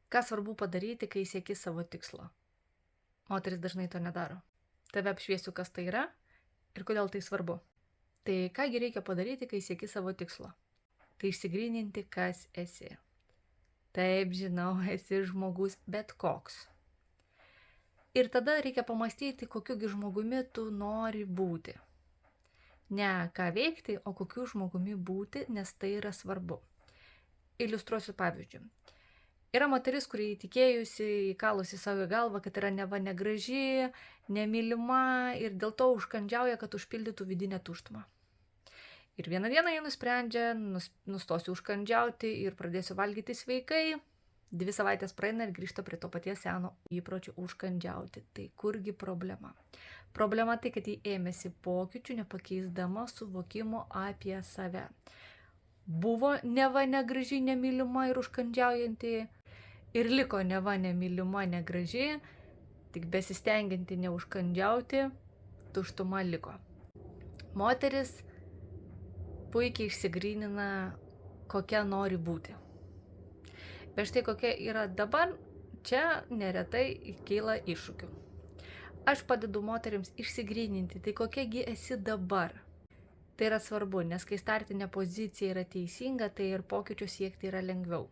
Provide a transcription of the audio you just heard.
Ką svarbu padaryti, kai sieki savo tikslo? Moteris dažnai to nedaro. Tave apšviesiu, kas tai yra ir kodėl tai svarbu. Tai kągi reikia padaryti, kai sieki savo tikslo? Tai išsigryninti, kas esi. Taip, žinau, esi žmogus bet koks. Ir tada reikia pamastyti, kokiugi žmogumi tu nori būti. Ne ką veikti, o kokiu žmogumi būti, nes tai yra svarbu. Iliustruosiu pavyzdžių. Yra moteris, kuri įtikėjusi, įkalusi savo į galvą, kad yra neva negraži, nemylima ir dėl to užkandžiauja, kad užpildytų vidinę tuštumą. Ir vieną dieną jie nusprendžia, nustosiu užkandžiauti ir pradėsiu valgyti sveikai. 2 savaitės praeina ir grįžta prie to paties seno įpročio užkandžiauti. Tai kurgi problema? Problema tai, kad jį ėmėsi pokyčių, nepakeisdama suvokimo apie save. Buvo neva negraži, nemylima ir užkandžiaujanti ir liko neva nemylima, negraži, tik besistengianti neužkandžiauti, tuštuma liko. Moteris puikiai išsigrynina, kokia nori būti. Bet štai kokia yra dabar, čia neretai kyla iššūkių. Aš padedu moterims išsigryninti, tai kokiagi esi dabar. Tai yra svarbu, nes kai startinė pozicija yra teisinga, tai ir pokyčių siekti yra lengviau.